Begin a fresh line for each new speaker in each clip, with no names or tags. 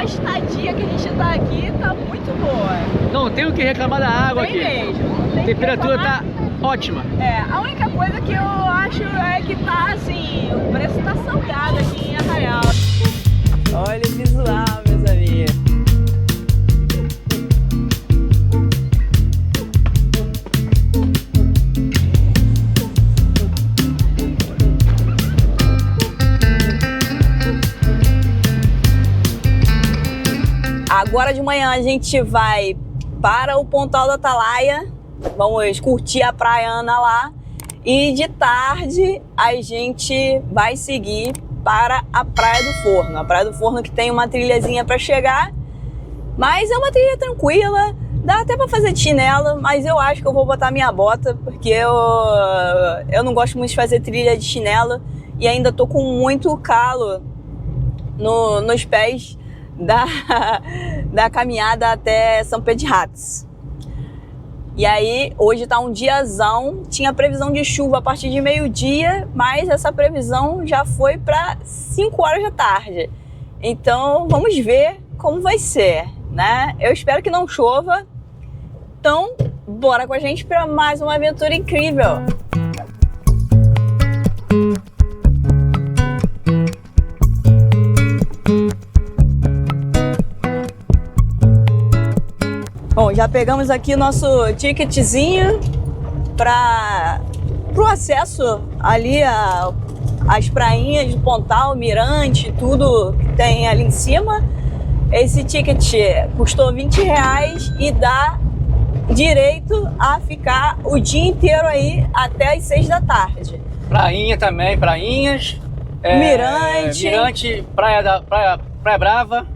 estadia que a gente tá aqui tá muito boa.
Não tem o que reclamar da água
Tem
aqui.
mesmo. Não tem
A temperatura
que reclamar.
tá ótima.
A única coisa que eu acho é que tá assim, o preço tá salgado aqui em Arraial. Olha o visual, meus amigos. Agora de manhã a gente vai para o Pontal do Atalaia, vamos curtir a praiana lá, e de tarde a gente vai seguir para a Praia do Forno. A Praia do Forno que tem uma trilhazinha para chegar, mas é uma trilha tranquila, dá até para fazer de chinelo, mas eu acho que eu vou botar minha bota, porque eu não gosto muito de fazer trilha de chinelo e ainda tô com muito calo nos pés da caminhada até São Pedro de Ratos. E aí, hoje tá um diazão, tinha previsão de chuva a partir de meio-dia, mas essa previsão já foi para 5 horas da tarde. Então, vamos ver como vai ser, né? Eu espero que não chova. Então, bora com a gente para mais uma aventura incrível. Bom, já pegamos aqui o nosso ticketzinho para o acesso ali às prainhas do Pontal, Mirante, tudo que tem ali em cima. Esse ticket custou R$20 e dá direito a ficar o dia inteiro aí até as 6 da tarde.
Prainha também, prainhas. Mirante, Praia Brava.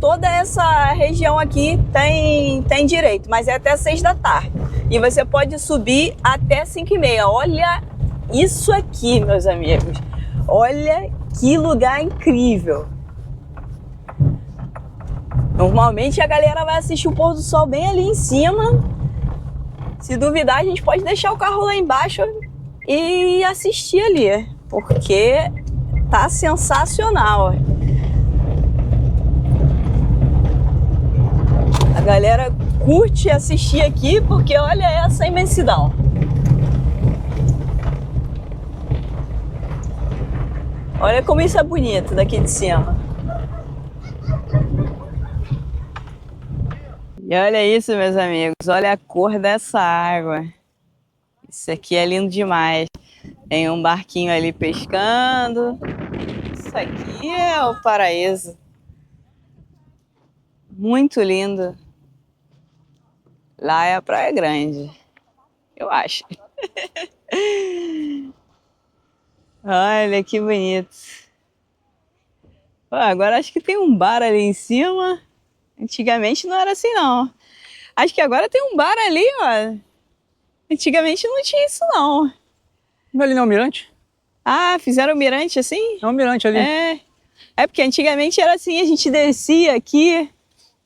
Toda essa região aqui tem direito, mas é até 6 da tarde. E você pode subir até 5h30. Olha isso aqui, meus amigos. Olha que lugar incrível. Normalmente a galera vai assistir o pôr do sol bem ali em cima. Se duvidar, a gente pode deixar o carro lá embaixo e assistir ali, porque tá sensacional. A galera curte assistir aqui porque olha essa imensidão. Olha como isso é bonito daqui de cima. E olha isso, meus amigos, olha a cor dessa água. Isso aqui é lindo demais. Tem um barquinho ali pescando. Isso aqui é o paraíso. Muito lindo. Lá é a Praia Grande, eu acho. Olha que bonito. Agora acho que tem um bar ali em cima. Antigamente não era assim, não. Acho que agora tem um bar ali, ó. Antigamente não tinha isso, não.
Não é ali não, Mirante?
Ah, fizeram o mirante assim?
É um mirante ali.
É porque antigamente era assim, a gente descia aqui,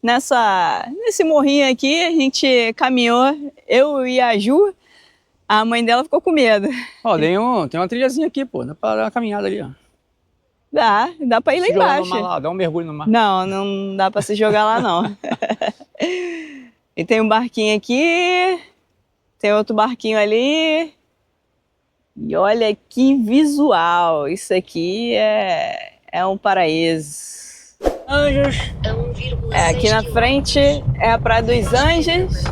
nesse morrinho aqui, a gente caminhou, eu e a Ju, a mãe dela ficou com medo.
Ó, tem uma trilhazinha aqui, pô, dá pra dar uma caminhada ali, ó.
Dá pra ir lá embaixo.
Lá, dá um mergulho no mar.
Não dá pra se jogar lá, não. E tem um barquinho aqui, tem outro barquinho ali. E olha que visual, isso aqui é um paraíso.
Anjos.
Aqui na frente é a Praia dos Anjos.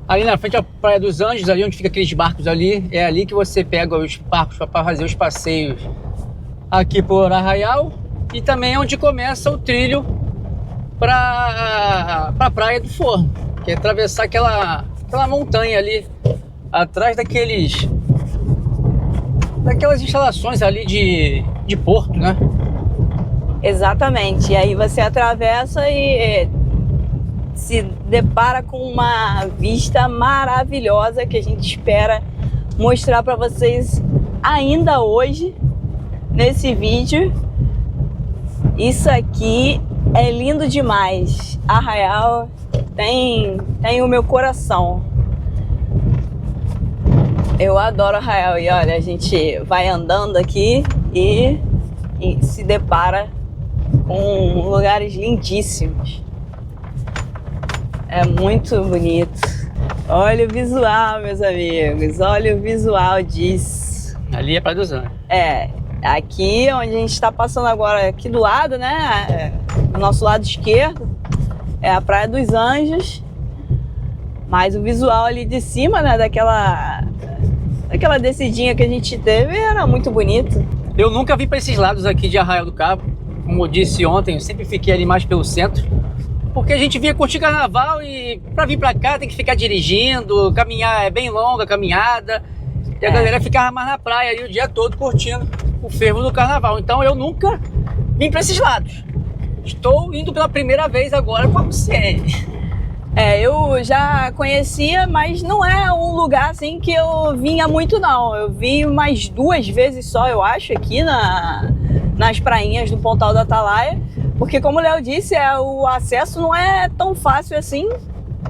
Ali na frente é a Praia dos Anjos, ali onde fica aqueles barcos ali. É ali que você pega os barcos para fazer os passeios aqui por Arraial. E também é onde começa o trilho para a Praia do Forno, que é atravessar aquela montanha ali, atrás daquelas instalações ali de porto, né?
Exatamente, e aí você atravessa e se depara com uma vista maravilhosa que a gente espera mostrar para vocês ainda hoje nesse vídeo. Isso aqui é lindo demais. Arraial tem o meu coração. Eu adoro Arraial e olha, a gente vai andando aqui e se depara com lugares lindíssimos. É muito bonito. Olha o visual, meus amigos. Olha o visual disso.
Ali é Praia dos Anjos.
É, aqui onde a gente está passando agora, aqui do lado, né? Do nosso lado esquerdo, é a Praia dos Anjos. Mas o visual ali de cima, né? Daquela descidinha que a gente teve, era muito bonito.
Eu nunca vim para esses lados aqui de Arraial do Cabo. Como eu disse ontem, eu sempre fiquei ali mais pelo centro. Porque a gente vinha curtir carnaval e para vir para cá tem que ficar dirigindo, caminhar, é bem longa a caminhada. E a galera ficava mais na praia ali o dia todo curtindo o fervo do carnaval. Então eu nunca vim para esses lados. Estou indo pela primeira vez agora com a Luciene.
Eu já conhecia, mas não é um lugar assim que eu vinha muito não. Eu vim mais 2 vezes só, eu acho, aqui nas prainhas do Pontal da Atalaia. Porque como o Léo disse, o acesso não é tão fácil assim,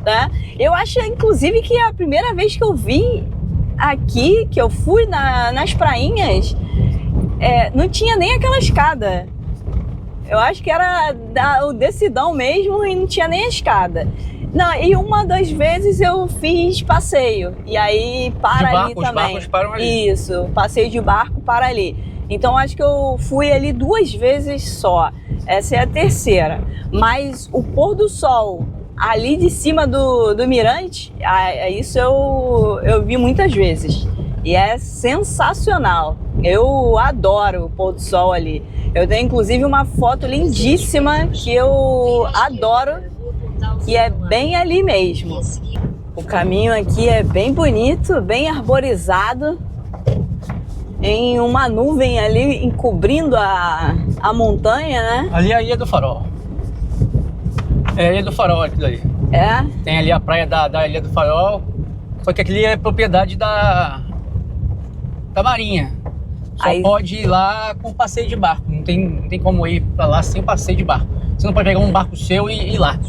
né? Eu acho, inclusive, que a primeira vez que eu vim aqui, que eu fui nas prainhas, não tinha nem aquela escada. Eu acho que era o descidão mesmo e não tinha nem a escada. Não, e uma das vezes eu fiz passeio, e aí para ali também. Os
barcos param ali.
Isso, passeio de barco para ali. Então acho que eu fui ali 2 vezes só. Essa é a terceira. Mas o pôr do sol ali de cima do mirante, isso eu vi muitas vezes. E é sensacional. Eu adoro o pôr do sol ali. Eu tenho inclusive uma foto lindíssima que eu adoro, que é bem ali mesmo. O caminho aqui é bem bonito, bem arborizado, em uma nuvem ali encobrindo a montanha, né?
Ali é a Ilha do Farol. É a Ilha do Farol aquilo ali.
É?
Tem ali a praia da Ilha do Farol, só que aquilo é propriedade da Marinha. Só
Aí
pode ir lá com passeio de barco. Não tem como ir pra lá sem passeio de barco. Você não pode pegar um barco seu e ir lá.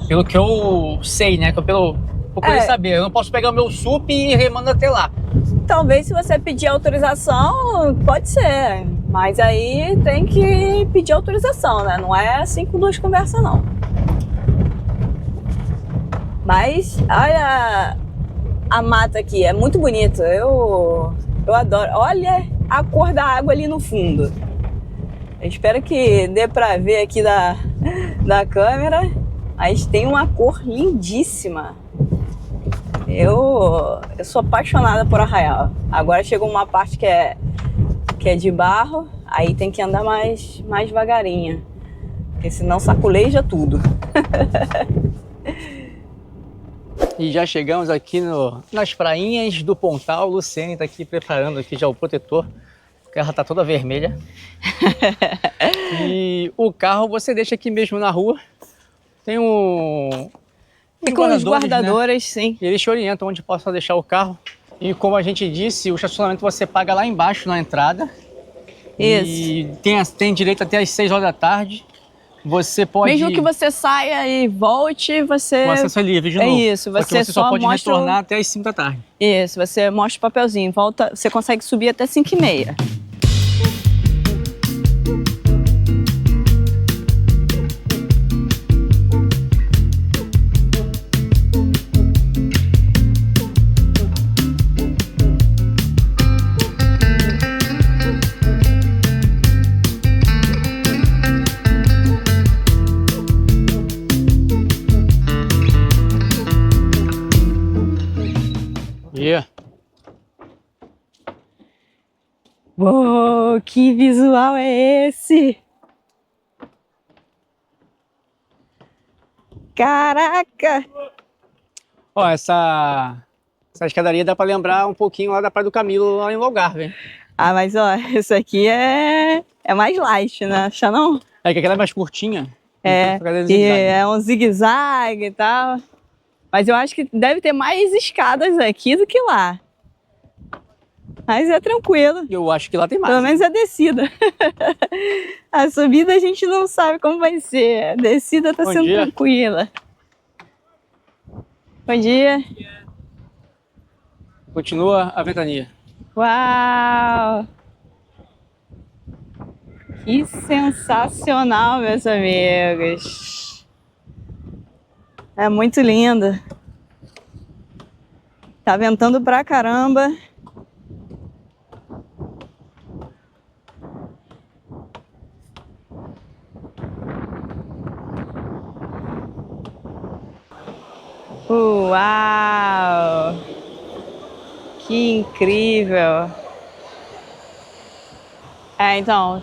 Pelo que eu sei, né? Pelo procurei saber. Eu não posso pegar o meu SUP e ir remando até lá.
Talvez se você pedir autorização, pode ser. Mas aí tem que pedir autorização, né? Não é assim com 2 conversas, não. Mas olha a mata aqui, é muito bonito. Eu adoro. Olha a cor da água ali no fundo. Eu espero que dê pra ver aqui da câmera. Mas tem uma cor lindíssima. Eu sou apaixonada por Arraial. Agora chegou uma parte que é de barro, aí tem que andar mais devagarinho, porque senão saculeja tudo.
E já chegamos aqui nas prainhas do Pontal. Luciene está aqui preparando aqui já o protetor, porque ela está toda vermelha. E o carro você deixa aqui mesmo na rua. Tem
os guardadores, né? Sim.
E eles te orientam onde possa deixar o carro. E como a gente disse, o estacionamento você paga lá embaixo na entrada.
Isso.
E tem direito até às 6 horas da tarde. Você pode...
Mesmo que você saia e volte, você...
O acesso é livre de novo.
É isso, você
só pode retornar até às 5 da tarde.
Isso, você mostra o papelzinho, volta, você consegue subir até 5h30. Uou, que visual é esse? Caraca!
Ó, essa escadaria dá pra lembrar um pouquinho lá da Praia do Camilo, lá em Algarve, hein?
Ah, mas ó, isso aqui é mais light, né? Acha não?
É que aquela é mais curtinha.
É um zigue-zague e tal. Mas eu acho que deve ter mais escadas aqui do que lá. Mas é tranquilo.
Eu acho que lá tem mais.
Pelo menos a descida. A subida a gente não sabe como vai ser. A descida tá sendo tranquila. Bom dia.
Continua a ventania.
Uau! Que sensacional, meus amigos. É muito lindo. Tá ventando pra caramba. Uau! Que incrível! Então,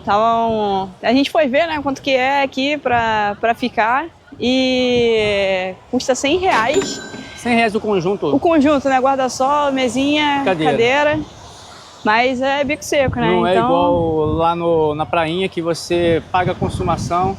a gente foi ver, né, quanto que é aqui pra ficar e custa R$100.
R$100 o conjunto?
O conjunto, né, guarda-sol, mesinha, cadeira, mas é bico seco, né?
Não é igual lá na prainha que você paga a consumação.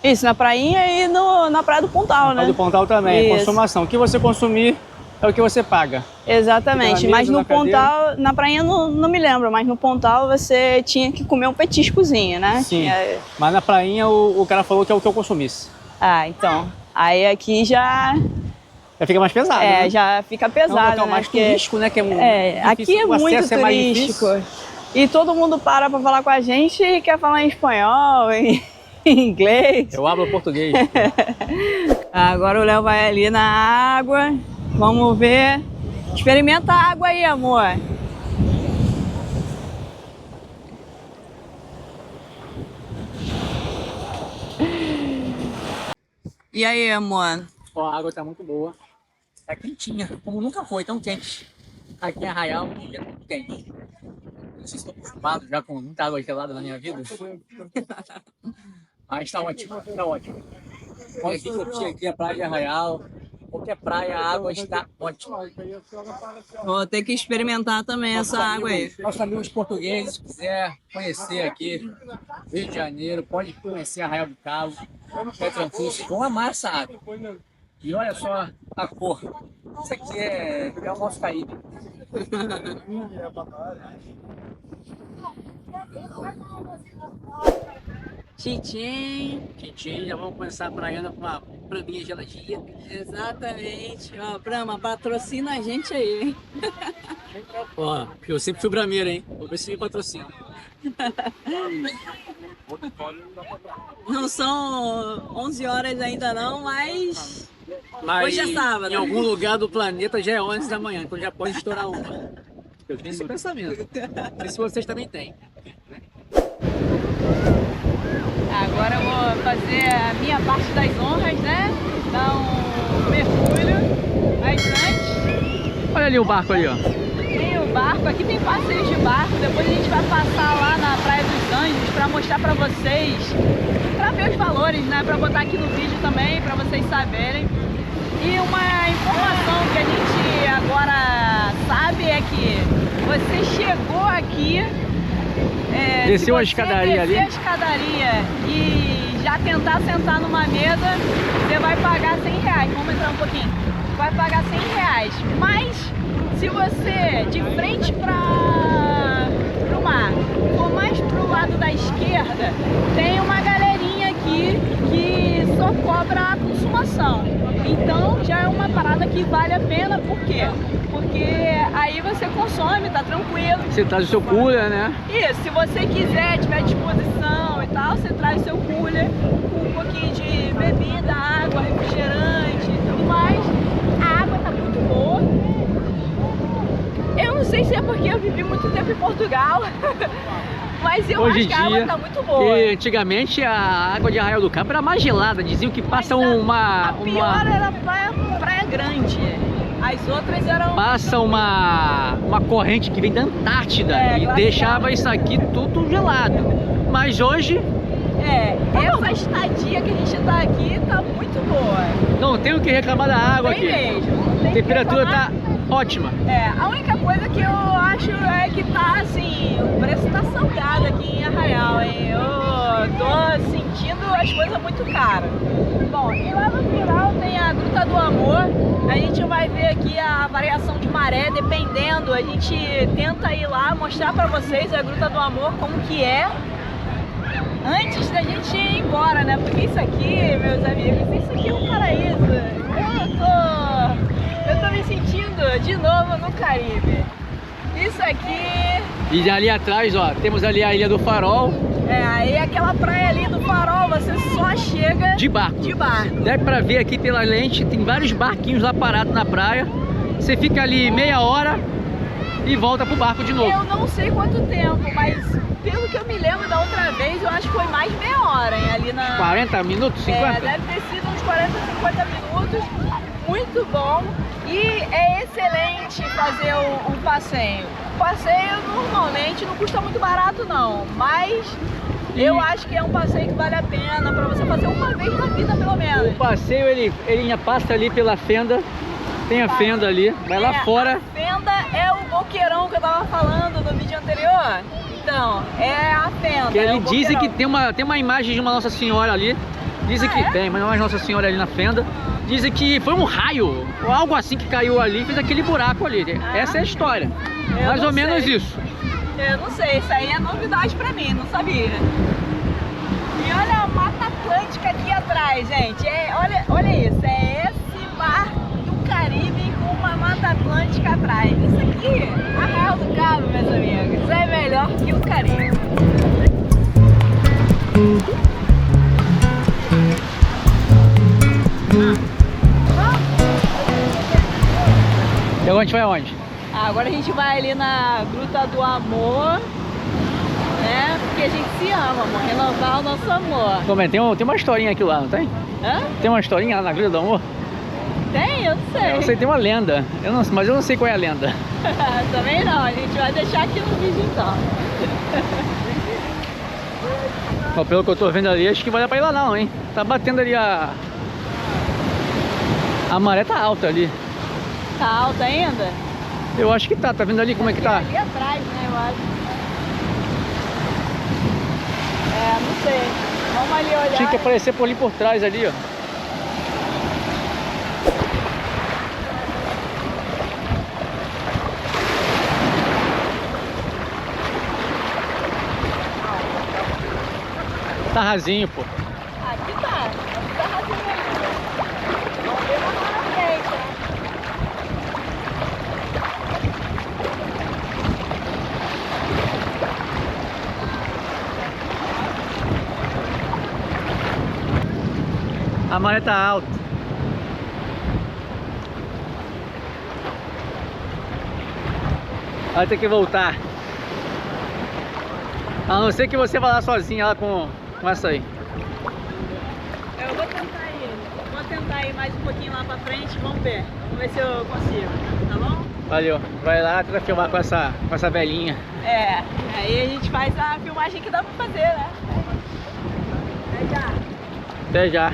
Isso, na prainha e na Praia do Pontal, né?
Na Praia do Pontal também, é consumação. O que você consumir é o que você paga.
Exatamente, mas no Pontal, na prainha não me lembro, mas no Pontal você tinha que comer um petiscozinho, né?
Sim, mas na prainha o cara falou que é o que eu consumisse.
Ah, então, aí aqui já
fica mais pesado, né?
Já fica pesado,
é um local mais turístico, né? Que
aqui é muito turístico. E todo mundo para falar com a gente e quer falar em espanhol, em inglês.
Eu hablo português.
Agora o Léo vai ali na água. Vamos ver. Experimenta a água aí, amor. E aí, amor?
Ó, a água tá muito boa. Tá quentinha, como nunca foi tão quente. Aqui em Arraial é muito quente. Não sei se estou acostumado já com muita água gelada na minha vida. Mas tá ótimo, tá ótimo. Pode curtir aqui a praia de Arraial. Qualquer praia, a água está ótima.
Vou ter que experimentar também essa água aí.
Nossos amigos portugueses, se quiser conhecer aqui Rio de Janeiro, pode conhecer Arraial do Cabo. É tranquilo, vão amar essa água. E olha só a cor. Isso aqui é o nosso Caribe.
Tchim,
já vamos começar a praiana com uma praminha geladinha.
Exatamente. Ó, Brahma, patrocina a gente aí, hein?
Ó, eu sempre fui brameiro, hein? Vou ver se me patrocina.
Não são 11 horas ainda não, mas hoje é sábado.
Em algum lugar do planeta já é 11 da manhã, então já pode estourar uma. Eu tenho esse pensamento. Não sei se vocês também têm.
Agora eu vou fazer a minha parte das honras, né? Dar um mergulho. Mas antes...
Olha ali o barco ali, ó.
Tem o barco, aqui tem passeio de barco. Depois a gente vai passar lá na Praia dos Anjos pra mostrar pra vocês, pra ver os valores, né? Pra botar aqui no vídeo também, pra vocês saberem. E uma informação que a gente agora sabe é que você chegou aqui...
desceu a escadaria ali.
a escadaria e já tentar sentar numa mesa, você vai pagar R$100. Vamos entrar um pouquinho. Vai pagar R$100. Mas se você de frente para o mar for mais pro lado da esquerda, tem uma galerinha aqui que só cobra a consumação. Então já é uma parada que vale a pena. Por quê? Porque aí você consome, tá tranquilo.
Você traz o seu cooler, né?
Isso, se você quiser, tiver disposição e tal, você traz o seu cooler com um pouquinho de bebida, água, refrigerante e tudo mais. A água tá muito boa. Eu não sei se é porque eu vivi muito tempo em Portugal, mas eu acho que a água tá muito boa.
E antigamente a água de Arraial do Cabo era mais gelada, diziam que passa
A pior era praia Grande. As outras eram...
Passa uma corrente que vem da Antártida e deixava isso aqui tudo gelado. Mas hoje...
essa estadia que a gente tá aqui tá muito boa.
Não tem o que reclamar da água aqui.
Mesmo.
A temperatura tá ótima.
A única coisa que eu acho é que tá assim, o preço tá salgado aqui em Arraial, hein? Eu tô sentindo as coisas muito caras. Bom, e lá no final tem a Gruta do Amor. A gente vai ver aqui a variação de maré, dependendo. A gente tenta ir lá mostrar pra vocês a Gruta do Amor, como que é, antes da gente ir embora, né? Porque isso aqui, meus amigos, isso aqui é um paraíso. Eu tô me sentindo de novo no Caribe. Isso aqui...
E ali atrás, ó, temos ali a Ilha do Farol.
Aí aquela a praia ali do Farol, você só chega
de barco.
De barco.
Dá pra ver aqui pela lente, tem vários barquinhos lá parados na praia. Você fica ali meia hora e volta pro barco de novo.
Eu não sei quanto tempo, mas pelo que eu me lembro da outra vez, eu acho que foi mais meia hora, hein? Ali na...
40 minutos? 50?
Deve ter sido uns 40, 50 minutos. Muito bom. E é excelente fazer um passeio. O passeio normalmente não custa muito barato não, mas eu acho que é um passeio que vale a pena para você fazer uma vez na vida pelo menos.
O passeio ele passa ali pela fenda, tem a fenda ali, vai lá fora.
A fenda é o boqueirão que eu tava falando no vídeo anterior. Então, é a fenda.
Que ele dizem que tem uma imagem de uma Nossa Senhora ali. Dizem que tem, mas não é Nossa Senhora ali na fenda. Dizem que foi um raio, ou algo assim que caiu ali e fez aquele buraco ali. Essa é a história. Mais ou menos isso.
Eu não sei, isso aí é novidade pra mim, não sabia. E olha a Mata Atlântica aqui atrás, gente. Olha isso, é esse bar do Caribe com uma Mata Atlântica atrás. Isso aqui, Arraial do Cabo, meus amigos. Isso é melhor que o Caribe.
E agora a gente vai aonde?
Agora a gente vai ali na Gruta do Amor, né? Porque a gente se ama, amor. Renovar o nosso amor.
Como é? Tem uma historinha aqui lá, não tem?
Hã?
Tem uma historinha lá na Gruta do Amor?
Tem? Eu não sei.
Eu sei, tem uma lenda. Mas eu não sei qual é a lenda.
Também não, a gente vai deixar aqui no vídeo então.
Ó, pelo que eu tô vendo ali, acho que vai dar pra ir lá não, hein? Tá batendo ali a maré tá alta ali.
Tá alta ainda?
Eu acho que tá vendo ali como é que tá?
Ali atrás, né, eu acho. Não sei. Vamos ali olhar.
Tinha que aparecer por ali por trás ali, ó. Tá rasinho, pô.
Aqui tá rasinho ainda. Vamos ver mais lá na frente, né?
A maré tá alta. Vai ter que voltar. A não ser que você vá lá sozinha lá com essa aí.
Eu vou tentar ir mais um pouquinho lá pra frente, vamos ver. Vamos ver se eu consigo, tá bom?
Valeu. Vai lá, tenta filmar com essa velhinha.
Aí a gente faz a filmagem que dá pra fazer, né? Até já.
Até já.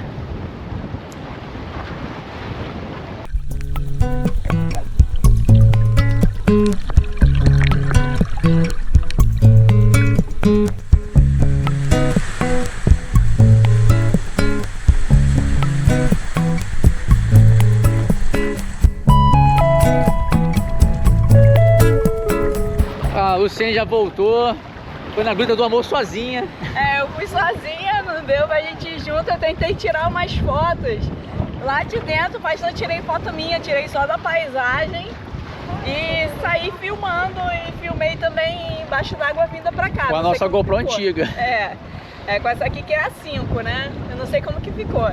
A Luciene já voltou, foi na Gruta do Amor sozinha.
Eu fui sozinha, não deu pra gente ir junto, eu tentei tirar umas fotos lá de dentro, mas não tirei foto minha, tirei só da paisagem e saí filmando e filmei também embaixo d'água vinda pra cá.
Com a nossa GoPro antiga.
Com essa aqui que é a 5, né? Eu não sei como que ficou.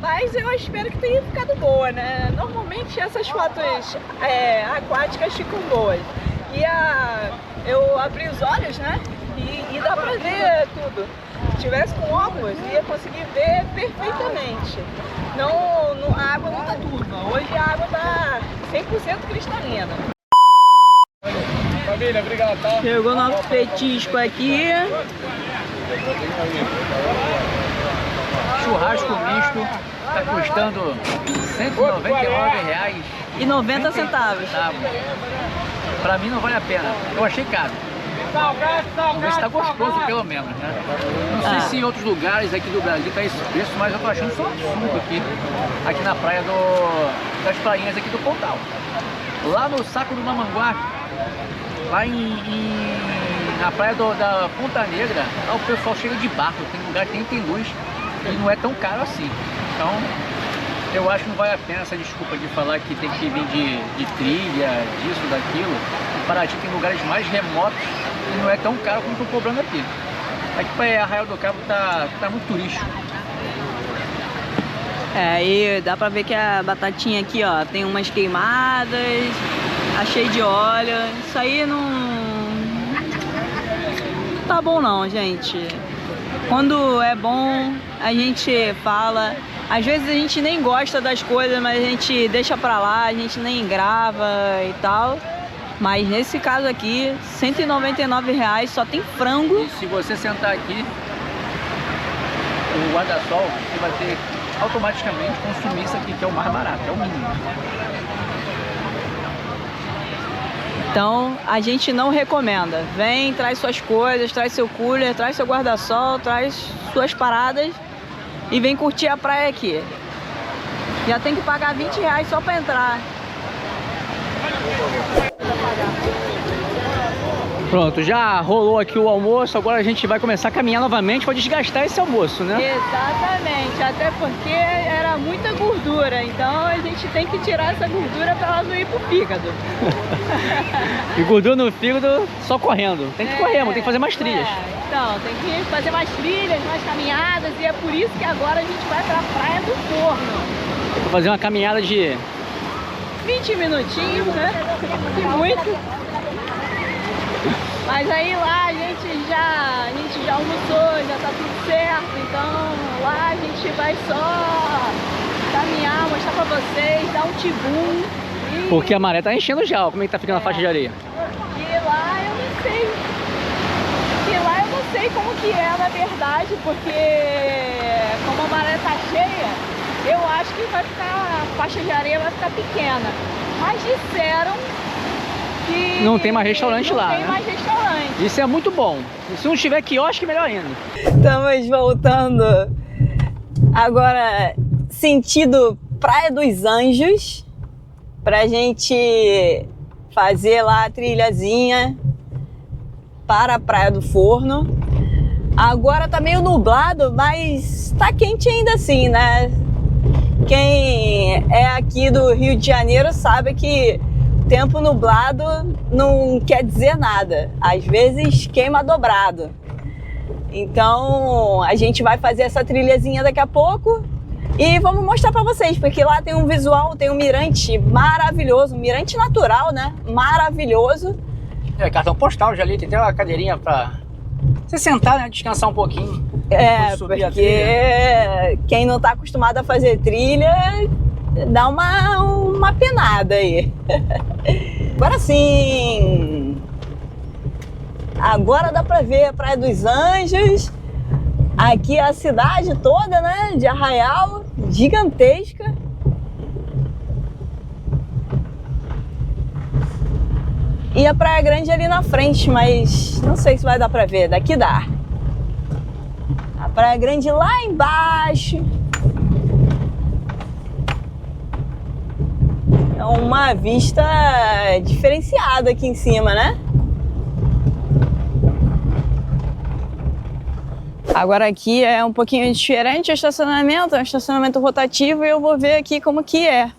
Mas eu espero que tenha ficado boa, né? Normalmente essas fotos aquáticas ficam boas. E eu abri os olhos, né? E dá pra ver tudo. Se tivesse com óculos, ia conseguir ver perfeitamente. A água não tá turva. Hoje a água tá 100% cristalina.
Família, obrigado, tá?
Chegou nosso petisco aqui.
Churrasco misto, tá custando R$199,90.
E 90 centavos.
Pra mim não vale a pena, eu achei caro. Vamos ver se tá gostoso pelo menos, né? Não sei se em outros lugares aqui do Brasil tá esse preço, mas eu tô achando só absurdo aqui na praia das prainhas aqui do Pontal. Lá no Saco do Mamanguá, lá na praia da Ponta Negra, lá o pessoal chega de barco, tem lugar que tem luz e não é tão caro assim. Então eu acho que não vale a pena essa desculpa de falar que tem que vir de trilha, disso, daquilo. Em Paraty tem lugares mais remotos e não é tão caro como estão cobrando aqui. Aqui para Arraial do Cabo tá muito turístico.
E dá pra ver que a batatinha aqui, ó, tem umas queimadas, tá cheio de óleo. Isso aí não tá bom não, gente. Quando é bom, a gente fala. Às vezes a gente nem gosta das coisas, mas a gente deixa pra lá, a gente nem grava e tal. Mas nesse caso aqui, R$199, só tem frango.
E se você sentar aqui, o guarda-sol, você vai ter automaticamente consumir isso aqui, que é o mais barato, é o mínimo.
Então a gente não recomenda. Vem, traz suas coisas, traz seu cooler, traz seu guarda-sol, traz suas paradas e vem curtir a praia aqui. Já tem que pagar R$20 só para entrar.
Pronto, já rolou aqui o almoço, agora a gente vai começar a caminhar novamente para desgastar esse almoço, né?
Exatamente, até porque era muita gordura, então a gente tem que tirar essa gordura para ela não ir pro fígado.
E gordura no fígado só correndo, tem que correr, tem que fazer mais trilhas.
Então, tem que fazer mais trilhas, mais caminhadas, e é por isso que agora a gente vai para a Praia do Forno.
Vou fazer uma caminhada de
20 minutinhos, né? E muito. Mas aí lá a gente já almoçou, já tá tudo certo, então lá a gente vai só caminhar, mostrar pra vocês, dar um tibum.
Porque a maré tá enchendo já, ó, como é que tá ficando a faixa de areia?
E lá eu não sei. E lá eu não sei como que é na verdade, porque como a maré tá cheia, eu acho que vai ficar, a faixa de areia vai ficar pequena. Mas disseram que
não tem mais restaurante lá,
não tem
né?
mais restaurante.
Isso é muito bom. E se não tiver quiosque, melhor ainda.
Estamos voltando agora sentido Praia dos Anjos, pra gente fazer lá a trilhazinha para a Praia do Forno. Agora tá meio nublado, mas tá quente ainda assim, né? Quem é aqui do Rio de Janeiro sabe que tempo nublado não quer dizer nada. Às vezes queima dobrado. Então a gente vai fazer essa trilhazinha daqui a pouco e vamos mostrar para vocês, porque lá tem um visual, tem um mirante maravilhoso, um mirante natural, né? Maravilhoso.
É, cartão postal já ali, tem até uma cadeirinha para você sentar, né? Descansar um pouquinho.
Porque quem não tá acostumado a fazer trilha dá uma penada aí. Agora sim! Agora dá pra ver a Praia dos Anjos. Aqui é a cidade toda, né? De Arraial, gigantesca. E a Praia Grande ali na frente, mas não sei se vai dar pra ver. Daqui dá. A Praia Grande lá embaixo. É uma vista diferenciada aqui em cima, né? Agora aqui é um pouquinho diferente o estacionamento, é um estacionamento rotativo e eu vou ver aqui como que é.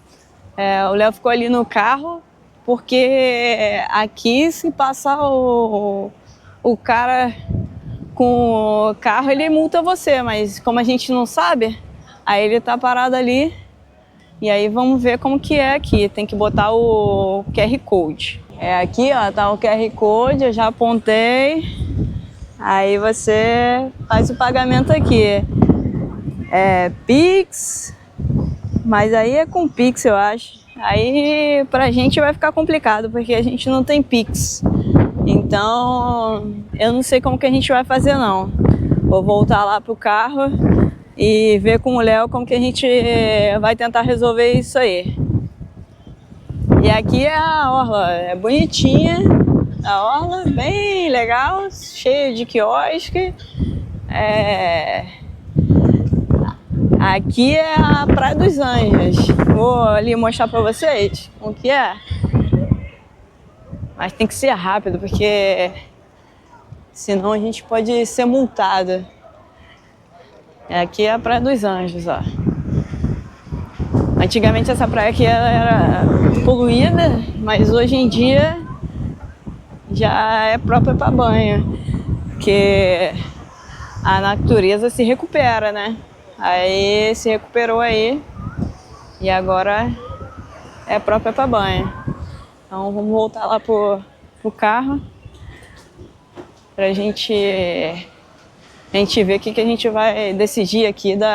O Léo ficou ali no carro, porque aqui se passar o cara com o carro, ele multa você, mas como a gente não sabe, aí ele tá parado ali. E aí vamos ver como que é aqui, tem que botar o QR Code. Aqui ó, tá o QR Code, eu já apontei. Aí você faz o pagamento aqui. É Pix, mas aí é com Pix eu acho. Aí pra gente vai ficar complicado, porque a gente não tem Pix. Então eu não sei como que a gente vai fazer não. Vou voltar lá pro carro e ver com o Léo como que a gente vai tentar resolver isso aí. E aqui é a orla, é bonitinha, a orla bem legal, cheia de quiosque. Aqui é a Praia dos Anjos. Vou ali mostrar pra vocês o que é. Mas tem que ser rápido, porque senão a gente pode ser multado. Aqui é a Praia dos Anjos, ó. Antigamente essa praia aqui era poluída, mas hoje em dia já é própria para banho. Porque a natureza se recupera, né? Aí se recuperou aí e agora é própria para banho. Então vamos voltar lá pro carro pra gente ver o que a gente vai decidir aqui do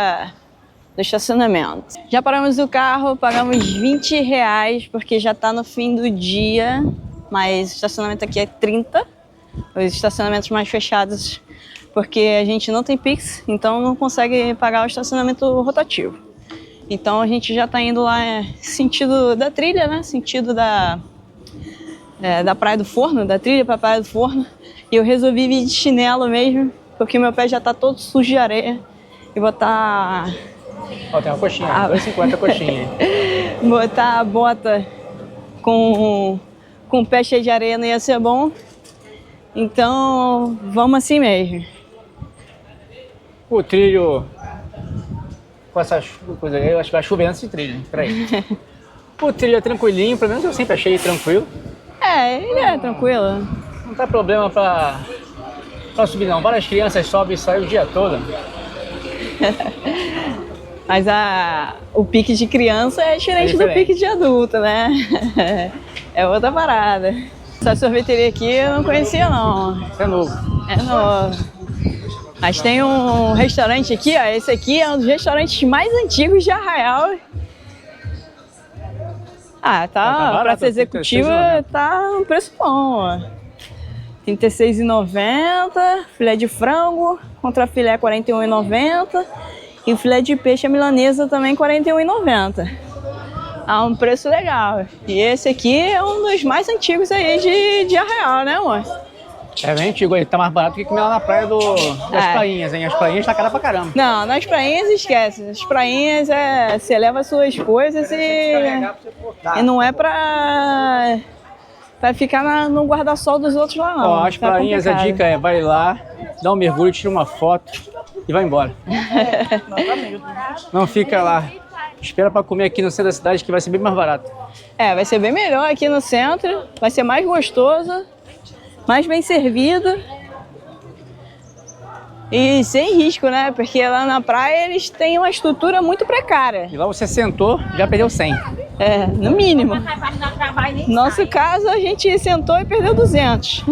estacionamento. Já paramos o carro, pagamos R$20 porque já tá no fim do dia, mas o estacionamento aqui é 30, os estacionamentos mais fechados porque a gente não tem Pix, então não consegue pagar o estacionamento rotativo. Então a gente já tá indo lá sentido da trilha, né? Sentido da Praia do Forno, da trilha pra Praia do Forno. E eu resolvi vir de chinelo mesmo, porque meu pé já tá todo sujo de areia. E botar...
Ó, tem uma coxinha, 2,50 coxinha.
Botar a bota com o pé cheio de areia não ia ser bom. Então, vamos assim mesmo.
O trilho... Com essa coisa aí, eu acho que vai chover antes de trilho. Peraí. O trilho é tranquilinho, pelo menos eu sempre achei tranquilo.
Ele é tranquilo.
Não tá problema pra subir não. Várias crianças sobem e saem o dia todo.
Mas o pique de criança é diferente do pique de adulto, né? É outra parada. Essa sorveteria aqui eu não conhecia não.
Isso é novo.
É novo. Mas tem um restaurante aqui, ó. Esse aqui é um dos restaurantes mais antigos de Arraial. Tá
barato,
pra ser executiva, tá um preço bom, ó. R$ 36,90, filé de frango, contra filé R$ 41,90 e filé de peixe à milanesa também R$ 41,90. Um preço legal. E esse aqui é um dos mais antigos aí de Arraial, né, amor?
É bem antigo, ele tá mais barato que comer lá na praia das prainhas, hein? As prainhas tá cara pra caramba.
Não, nas prainhas esquece. As prainhas você leva as suas coisas e não é pra ficar no guarda-sol dos outros lá não.
Ó, as prainhas, a dica é, vai lá, dá um mergulho, tira uma foto e vai embora. Não fica lá. Espera pra comer aqui no centro da cidade que vai ser bem mais barato.
Vai ser bem melhor aqui no centro, vai ser mais gostoso, mais bem servido e sem risco, né? Porque lá na praia eles têm uma estrutura muito precária.
E lá você sentou, já perdeu 100.
No mínimo. No nosso caso, a gente sentou e perdeu 200.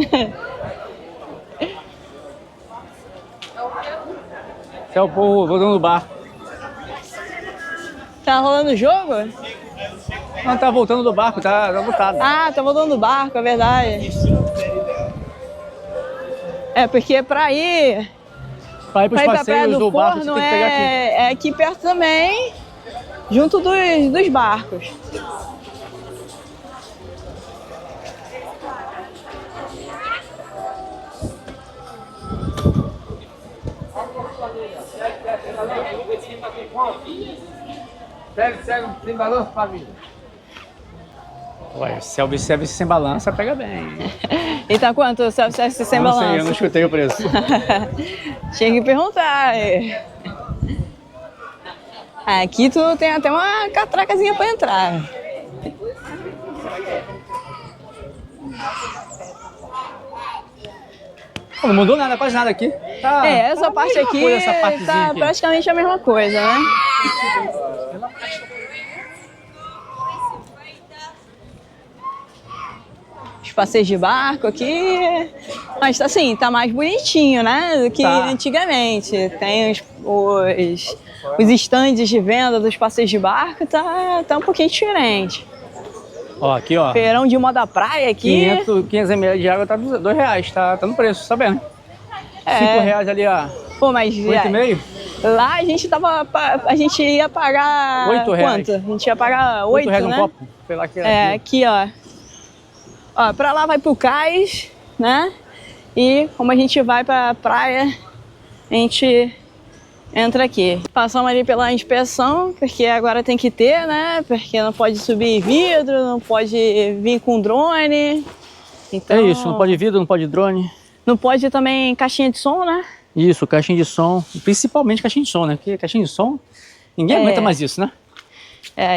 Esse é o povo voltando no bar.
Tá rolando o jogo?
Não, tá voltando do barco, tá lotado.
Tá voltando do barco, é verdade. Porque pra ir
pros
pra Praia
passeios do barco, você
Forno
tem que pegar aqui.
é aqui perto também, junto dos barcos.
Sem balança, família. Ué, self-service sem balança pega bem.
E tá quanto o self-service sem balança?
Não sei, eu não escutei o preço.
Tinha que perguntar. Aqui tu tem até uma catracazinha pra entrar.
Não mudou nada, quase nada aqui.
Essa parte aqui tá
aqui.
praticamente a mesma coisa, né? Os passeios de barco aqui, mas assim, tá mais bonitinho, né, do que antigamente. Tem os estandes de venda dos passeios de barco, tá um pouquinho diferente.
Ó, aqui ó.
Feirão de moda praia aqui.
500 ml de água tá R$2, tá no preço, tá vendo? R$5 ali, ó.
Pô, mas
8,5?
lá a gente ia pagar
R$8.
quanto? A gente ia pagar 8,
R$8
né?
um copo. Sei lá que é
aqui ó. Ó, pra lá vai pro cais, né? E como a gente vai pra praia, a gente entra aqui. Passamos ali pela inspeção, porque agora tem que ter, né? Porque não pode subir vidro, não pode vir com drone. Então,
é isso, não pode vidro, não pode drone.
Não pode também caixinha de som, né?
Isso, caixinha de som, principalmente caixinha de som, né? Porque caixinha de som, ninguém aguenta mais isso, né?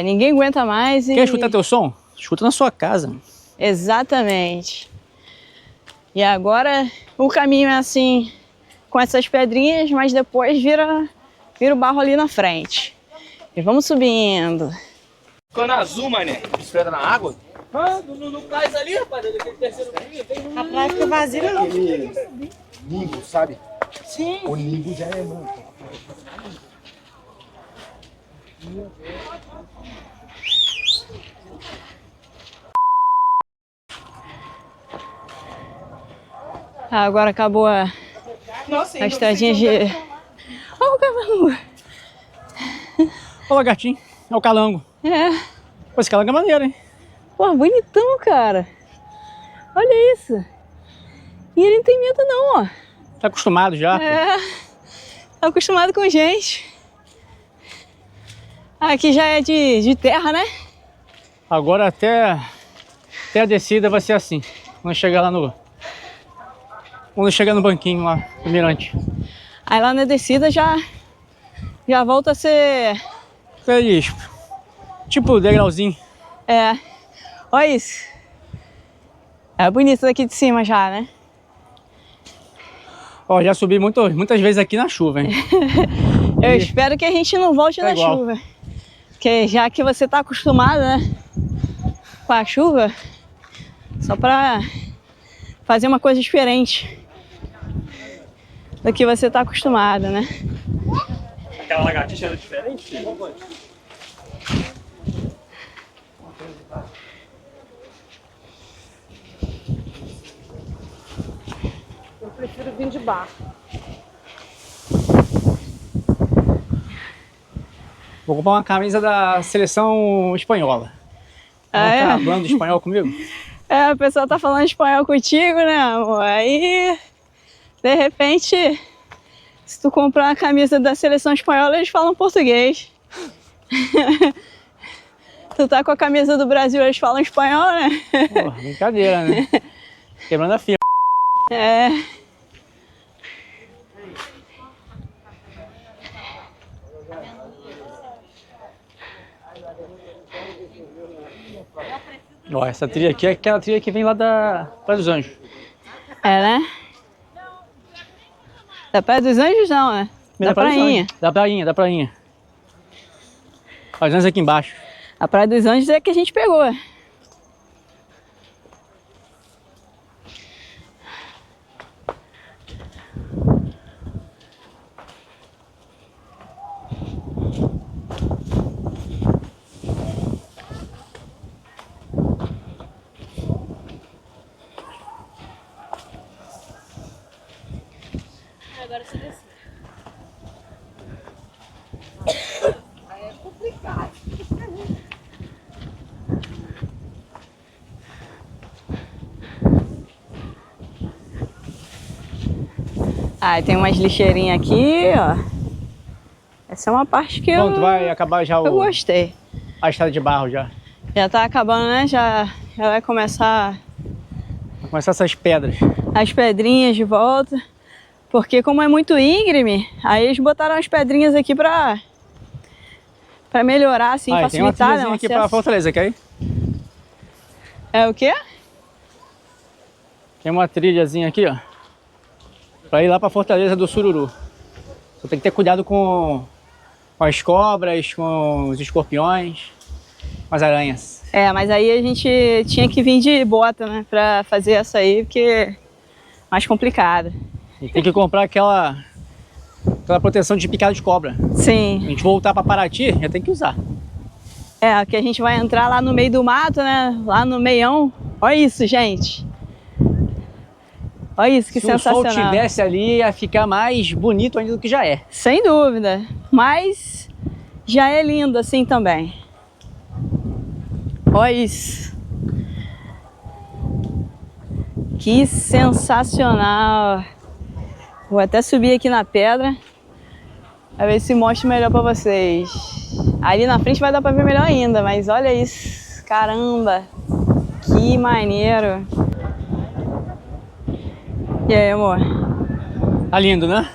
Ninguém aguenta mais.
Quer escutar teu som? Escuta na sua casa.
Exatamente. E agora o caminho é assim, com essas pedrinhas, mas depois vira o barro ali na frente. E vamos subindo.
Ficando azul, mané. Bicicleta na água?
No cais ali, rapaz, aquele terceiro dia, tem
A praia fica vazia, não.
Nimbo, sabe?
Sim.
O nimbo já é, mano.
Agora acabou a estradinha de... Olha o cavalo!
Ô, lagartinho, é o calango.
É.
Pô, esse calango é maneiro, hein?
Pô, bonitão, cara. Olha isso. E ele não tem medo não, ó.
Tá acostumado já?
É. Tá acostumado com gente. Aqui já é de terra, né?
Agora até a descida vai ser assim. Quando chegar lá quando chegar no banquinho lá, do mirante.
Aí lá na descida já volta a ser...
É isso. Tipo degrauzinho.
É. Olha isso. É bonito daqui de cima já, né?
Ó, já subi muitas vezes aqui na chuva, hein?
Eu espero que a gente não volte
Tá
na
igual.
chuva. Porque já que você tá acostumado, né? Com a chuva, só pra fazer uma coisa diferente do que você tá acostumado, né?
Aquela lagartixa era diferente?
Eu prefiro vir de barco.
Vou comprar uma camisa da seleção espanhola.
Ah, é?
Tá falando espanhol comigo?
É, o pessoal tá falando espanhol contigo, né, amor? Aí, de repente, se tu comprar uma camisa da seleção espanhola, eles falam português. Tu tá com a camisa do Brasil, eles falam espanhol, né?
Pô, brincadeira, né? Quebrando a fila.
É.
Ó, essa trilha aqui é aquela trilha que vem lá da Praia dos Anjos.
É, né? Da Praia dos Anjos não, né?
Vem
Da
Praia dos
prainha.
Anjos. Da prainha. Praia dos Anjos aqui embaixo.
A Praia dos Anjos é que a gente pegou.
Agora você desce.
Ah, tem umas lixeirinhas aqui, ó. Essa é uma parte que
Pronto, vai acabar já
eu gostei.
a estrada de barro já.
Já tá acabando, né? Já vai começar
Vai começar essas pedras.
as pedrinhas de volta. Porque como é muito íngreme, aí eles botaram as pedrinhas aqui pra melhorar, assim,
Aí, tem uma
facilitar, né,
trilhazinha
o
aqui pra
acesso.
Fortaleza, quer ir?
É o quê?
Tem uma trilhazinha aqui, ó. Pra ir lá pra Fortaleza do Sururu. Só tem que ter cuidado com as cobras, com os escorpiões, com as aranhas.
É, mas aí a gente tinha que vir de bota, né? Pra fazer essa aí, porque é mais complicado.
E tem que comprar aquela proteção de picada de cobra. A
Sim.
gente voltar pra Paraty, já tem que usar.
É, que a gente vai entrar lá no meio do mato, né? Lá no meião. Olha isso, gente. Olha isso, que
Se o sol
sensacional.
tivesse ali, ia ficar mais bonito ainda do que já é.
Sem dúvida. Mas já é lindo assim também. Olha isso. Que sensacional. Vou até subir aqui na pedra. Pra ver se mostro melhor pra vocês. Ali na frente vai dar pra ver melhor ainda, mas olha isso. Caramba. Que maneiro. E aí, amor?
Tá lindo, né?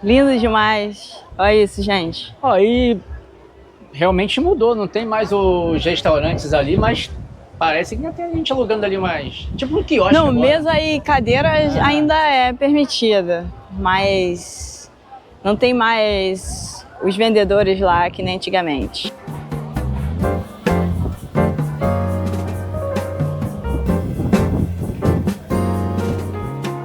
Lindo demais. Olha isso, gente.
Ó, aí realmente mudou, não tem mais os restaurantes ali, mas parece que ainda tem gente alugando ali mais. Tipo um quiosque
Não,
agora.
mesa e cadeira ainda é permitida. mas não tem mais os vendedores lá que nem antigamente.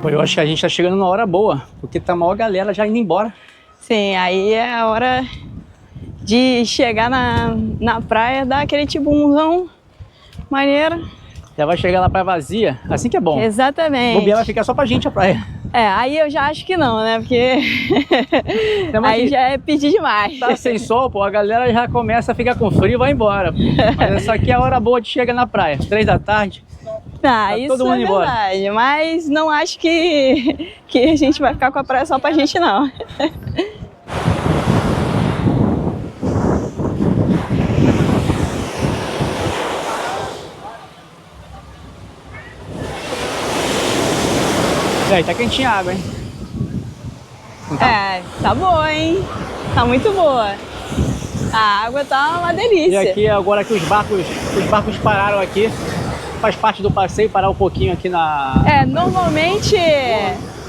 Pô, eu acho que a gente tá chegando na hora boa, porque tá a maior galera já indo embora.
Sim, aí é a hora de chegar na praia, dar aquele tibumzão maneiro.
Já vai chegar na praia vazia, assim que é bom.
Exatamente.
O bobear vai ficar só pra gente a praia.
É, aí eu já acho que não, né? Porque aí já é pedir demais.
Tá sem sol, pô, a galera já começa a ficar com frio e vai embora. Pô. Mas essa aqui é a hora boa de chegar na praia, 3 da tarde.
Ah, isso
todo mundo
é
embora.
verdade, mas não acho que a gente vai ficar com a praia só pra gente, não.
E aí, tá quentinha a água, hein?
É, tá boa, hein? Tá muito boa. A água tá uma
E
delícia.
aqui, agora que os barcos pararam aqui, faz parte do passeio parar um pouquinho aqui na...
É, normalmente,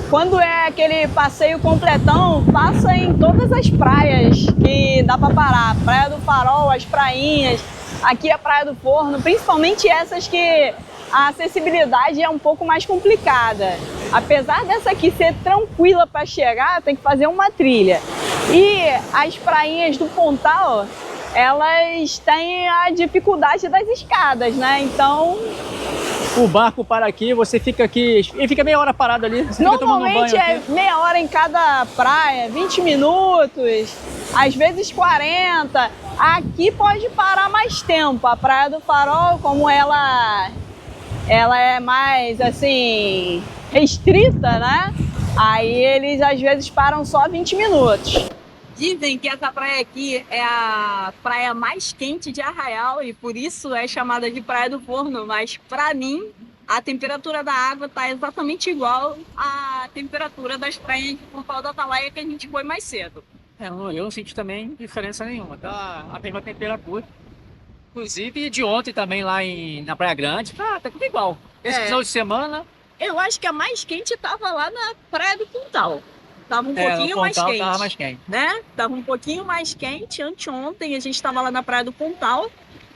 quando é aquele passeio completão, passa em todas as praias que dá pra parar. Praia do Farol, as prainhas, aqui a Praia do Forno, principalmente essas que a acessibilidade é um pouco mais complicada. Apesar dessa aqui ser tranquila para chegar, tem que fazer uma trilha. E as prainhas do Pontal, elas têm a dificuldade das escadas, né? Então,
O barco para aqui, você fica aqui, ele fica meia hora parado ali, você fica tomando um banho
normalmente é
aqui.
meia hora em cada praia, 20 minutos, às vezes 40. Aqui pode parar mais tempo. A Praia do Farol, como ela é mais, assim, restrita, né? Aí eles às vezes param só 20 minutos. Dizem que essa praia aqui é a praia mais quente de Arraial e por isso é chamada de Praia do Forno, mas para mim a temperatura da água tá exatamente igual à temperatura das praias de Pontal do Atalaia que a gente foi mais cedo.
Eu não senti também diferença nenhuma, tá a mesma temperatura. Inclusive de ontem também lá na Praia Grande, tá tudo igual. Esse final de semana...
Eu acho que a mais quente tava lá na Praia do Pontal. Tava um pouquinho mais quente,
tava mais quente,
né? Tava um pouquinho mais quente. Anteontem a gente tava lá na Praia do Pontal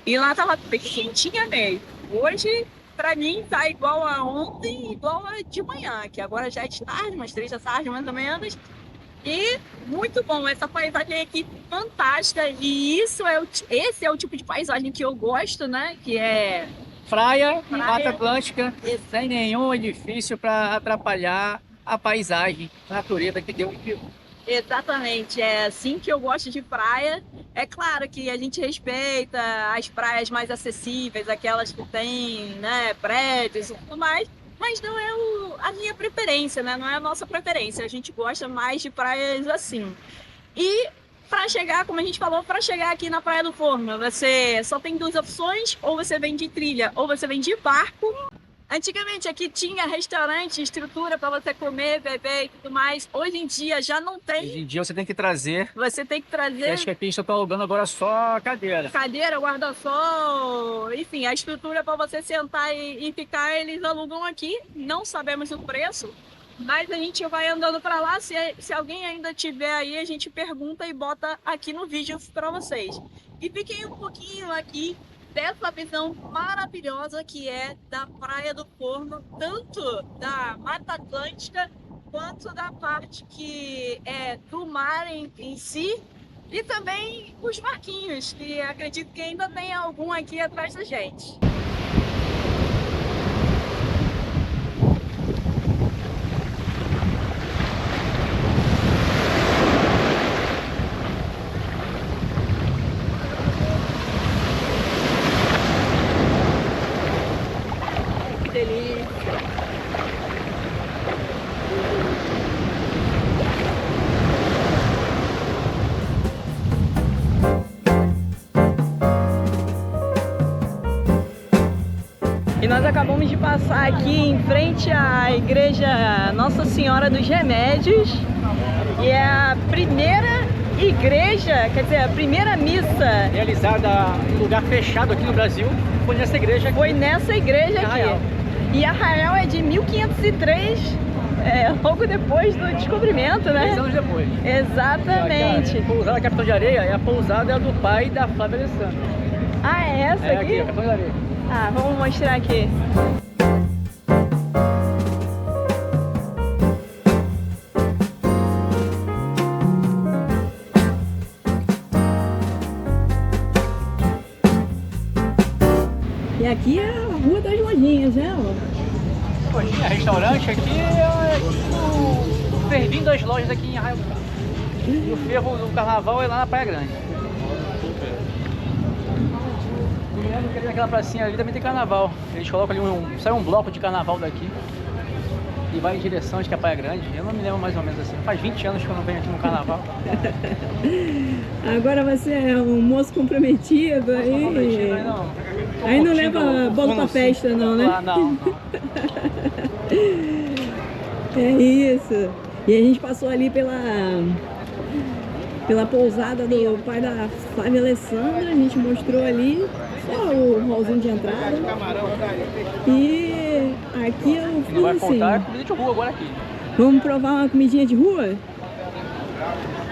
e lá tava bem quentinha mesmo. Hoje, pra mim, tá igual a ontem, igual a de manhã, que agora já é de tarde, umas 3 da tarde, mais ou menos. E muito bom, essa paisagem aqui fantástica. E esse é o tipo de paisagem que eu gosto, né? Que é
praia. Mata Atlântica, sem nenhum edifício para atrapalhar a paisagem, a natureza que deu.
Exatamente, é assim que eu gosto de praia. É claro que a gente respeita as praias mais acessíveis, aquelas que tem, né, prédios e tudo mais, mas não é a minha preferência, né? Não é a nossa preferência. A gente gosta mais de praias assim. E para chegar, como a gente falou, para chegar aqui na Praia do Forno, você só tem 2 opções: ou você vem de trilha ou você vem de barco. Antigamente aqui tinha restaurante, estrutura para você comer, beber e tudo mais. Hoje em dia já não tem.
Hoje em dia você tem que trazer.
Você tem que trazer.
Acho que aqui estão alugando agora só cadeira.
Cadeira, guarda-sol, enfim, a estrutura para você sentar e ficar, eles alugam aqui. Não sabemos o preço, mas a gente vai andando para lá. Se alguém ainda tiver aí, a gente pergunta e bota aqui no vídeo para vocês. E fiquem um pouquinho aqui dessa visão maravilhosa que é da Praia do Forno, tanto da Mata Atlântica quanto da parte que é do mar em si, e também os barquinhos, que acredito que ainda tem algum aqui atrás da gente. E nós acabamos de passar aqui em frente à igreja Nossa Senhora dos Remédios. E é a primeira igreja, quer dizer, a primeira missa
Realizada em lugar fechado aqui no Brasil, foi nessa igreja aqui.
foi nessa igreja aqui.
Arraial.
E Arraial é de 1503 É, logo depois do descobrimento,
10
né?
anos depois.
Exatamente.
A pousada Capitão de Areia é a pousada do pai da Flávia Alessandra.
Ah, é essa
É
aqui?
aqui, Capitão de Areia.
Ah, vamos mostrar aqui. E aqui é a Rua das Lojinhas, né, amor?
Lojinha, restaurante aqui é o fervinho das lojas aqui em Arraial do Cabo. E o fervo do carnaval é lá na Praia Grande. E me lembro que ali naquela pracinha ali também tem carnaval. Eles colocam ali sai um bloco de carnaval daqui e vai em direção de Praia Grande. Eu não me lembro mais ou menos assim. Faz 20 anos que eu não venho aqui no carnaval.
Agora você é um moço comprometido
Comprometido,
aí.
não. Tô
Aí não
curtindo
leva
o
bolo pra
fundo,
festa não, né?
Ah, não.
É isso. E a gente passou ali pela pousada do pai da Flávia Alessandra, a gente mostrou ali só o hallzinho de entrada. E aqui é o
E não vai
fim,
faltar
assim.
comida de rua agora aqui.
Vamos provar uma comidinha de rua?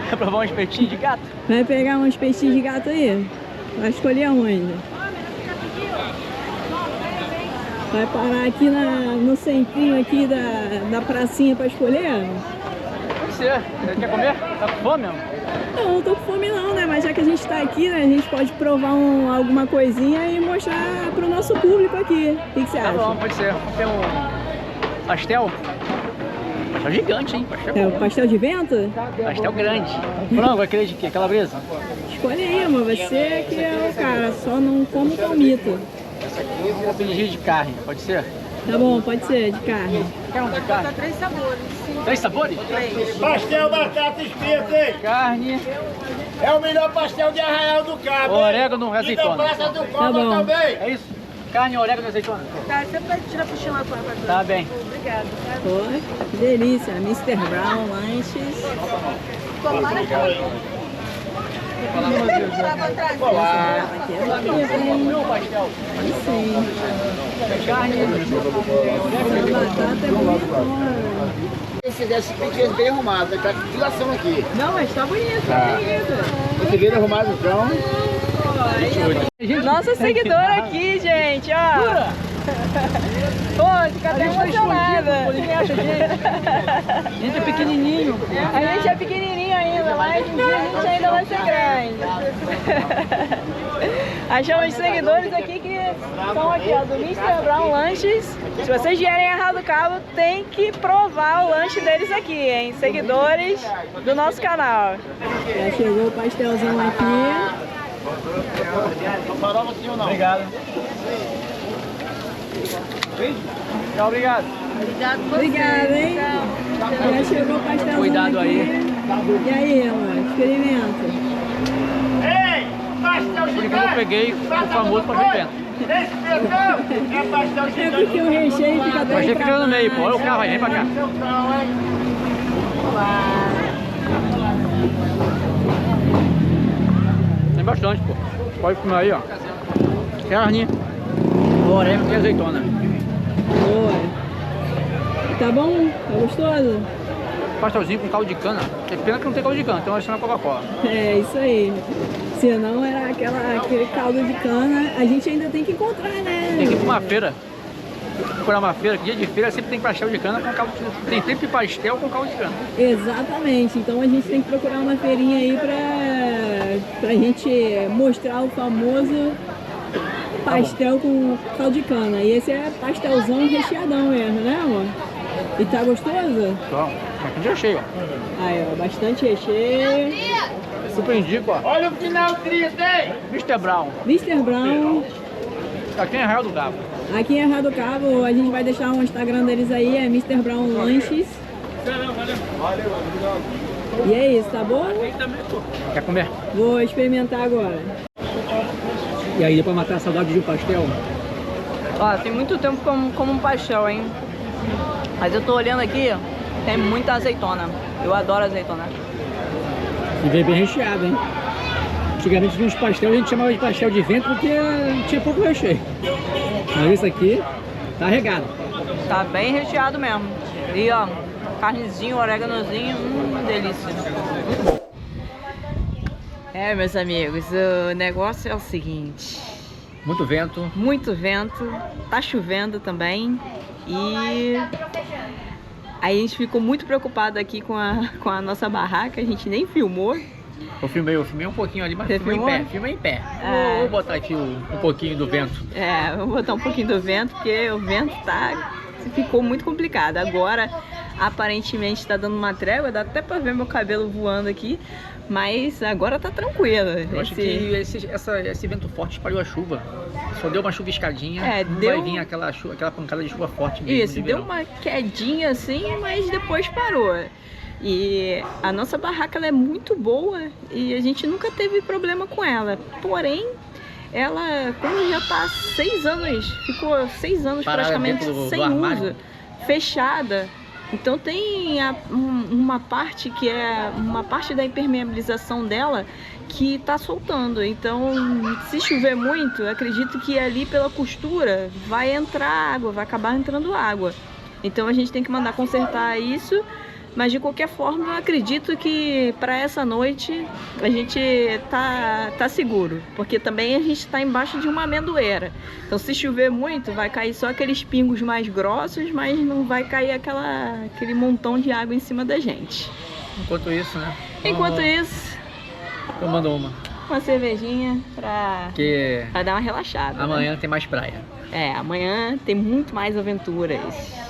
Quer provar um espetinho de gato?
Vai pegar uns peixinhos de gato aí? Vai escolher aonde? Vai parar aqui no centrinho aqui da pracinha pra escolher?
Pode ser. Você quer comer? Tá com fome mesmo?
Não tô com fome não, né? Mas já que a gente tá aqui, né? A gente pode provar alguma coisinha e mostrar pro nosso público aqui. O que você
Tá
acha?
bom, pode ser. Tem um pastel. Pastel gigante, hein? Pastel
É o
bom.
pastel de vento?
Pastel grande. Frango, aquele de quê? Calabresa?
Escolhe aí, amor. Você que é o cara. Só não come palmito.
Vou pedir de carne, pode ser?
Tá bom, pode ser, de carne.
Quer um de carne?
3 sabores.
3 sabores?
Pastel batata espeta, hein?
Carne,
É o melhor pastel de Arraial do Cabo, hein?
orégano,
E da
azeitona.
Praça do
Tá
Copa
bom.
também.
É isso? Carne, orégano e azeitona.
Tá, você pode tirar a puxinha lá pra
Tá bem.
Obrigada.
Pô, que delícia. Mr. Brown Lanches.
Olá.
Aqui é bonito, hein?
Meu pastel.
Aí sim.
Carne,
Essa batata é bonitona.
Esse desse pequeno bem arrumado, tá com dilação aqui.
Não, mas tá bonito, tá bonito.
Esse bem arrumado então.
Nossa seguidora aqui, gente, ó. Pô, fica até emocionada.
Ninguém acha a gente. A gente é pequenininho.
A gente é pequenininho ainda, mas um dia a gente ainda vai ser grande. Achamos seguidores aqui que estão aqui, ó, do Mr. Brown Lanches. Se vocês vierem a Arraial do Cabo, tem que provar o lanche deles aqui, hein? Seguidores do nosso canal. Já chegou o pastelzão aqui.
Obrigado. Tchau, obrigado.
Obrigada, hein? Já chegou o pastelzão
Cuidado
aqui.
aí.
E aí, amor? Experimenta.
Ei, pastel
Por enquanto eu
gigante.
peguei o famoso pastel de vento.
Esse petão é pastel
É
gigante.
porque o recheio fica
Eu
bem
achei que
pra
fica no meio,
baixo.
pô. Olha o carro aí, vem pra cá. Tem bastante, pô. Pode comer aí, ó. Carne, orégano e azeitona.
Boa. Tá bom? Tá gostoso?
Pastelzinho com caldo de cana. É pena que não tem caldo de cana, então vai ser na Coca-Cola.
É, isso aí. Se não era aquele caldo de cana, a gente ainda tem que encontrar, né?
Tem que ir pra uma feira. Procurar uma feira, que dia de feira sempre tem pastel de cana com caldo de cana. Tem sempre pastel com caldo de cana.
Exatamente. Então a gente tem que procurar uma feirinha aí pra gente mostrar o famoso pastel com caldo de cana. E esse é pastelzão recheadão mesmo, né, amor? E tá gostoso?
Então, aqui já cheio, ó.
Aí, ó, bastante recheio.
Super indico, ó.
Olha o final 30, hein?
Mr. Brown.
Mr. Brown.
Aqui em Arraial do Cabo.
Aqui em Arraial do Cabo, a gente vai deixar o Instagram deles aí, é Mr. Brown Lanches. E é isso, tá bom?
Quer comer?
Vou experimentar agora.
E aí, pra matar a saudade de um pastel,
Ó, tem muito tempo como um pastel, hein? Mas eu tô olhando aqui, tem muita azeitona. Eu adoro azeitona.
e vem bem recheado, hein? Antigamente tinha uns pastéis, a gente chamava de pastel de vento porque tinha pouco recheio. Mas esse aqui tá regado.
Tá bem recheado mesmo. E ó, Carnezinho, oréganozinho, delícia. Muito bom. Meus amigos, o negócio é o seguinte.
Muito vento.
Muito vento, tá chovendo também. E aí a gente ficou muito preocupado aqui com a nossa barraca, a gente nem filmou.
Eu filmei um pouquinho ali, mas filmei em pé. Vou botar aqui um pouquinho do vento.
Vou botar um pouquinho do vento, porque o vento ficou muito complicado. Agora, aparentemente, está dando uma trégua, dá até pra ver meu cabelo voando aqui, mas agora tá tranquilo.
Eu acho que esse vento forte espalhou a chuva. Só deu uma chuviscadinha, vai vir aquela pancada de chuva forte mesmo.
Isso, deu uma quedinha assim, mas depois parou. E a nossa barraca ela é muito boa e a gente nunca teve problema com ela. Porém, ela, como já tá 6 anos, ficou 6 anos praticamente sem uso, fechada. Então tem uma parte que é uma parte da impermeabilização dela que tá soltando. Então, se chover muito, eu acredito que ali pela costura vai entrar água, vai acabar entrando água. Então a gente tem que mandar consertar isso. Mas de qualquer forma, eu acredito que para essa noite a gente tá seguro, porque também a gente está embaixo de uma amendoeira. Então, se chover muito, vai cair só aqueles pingos mais grossos, mas não vai cair aquele montão de água em cima da gente.
Enquanto isso, né?
Enquanto isso,
tomando uma
cervejinha para dar uma relaxada.
Amanhã tem mais praia.
Amanhã tem muito mais aventuras.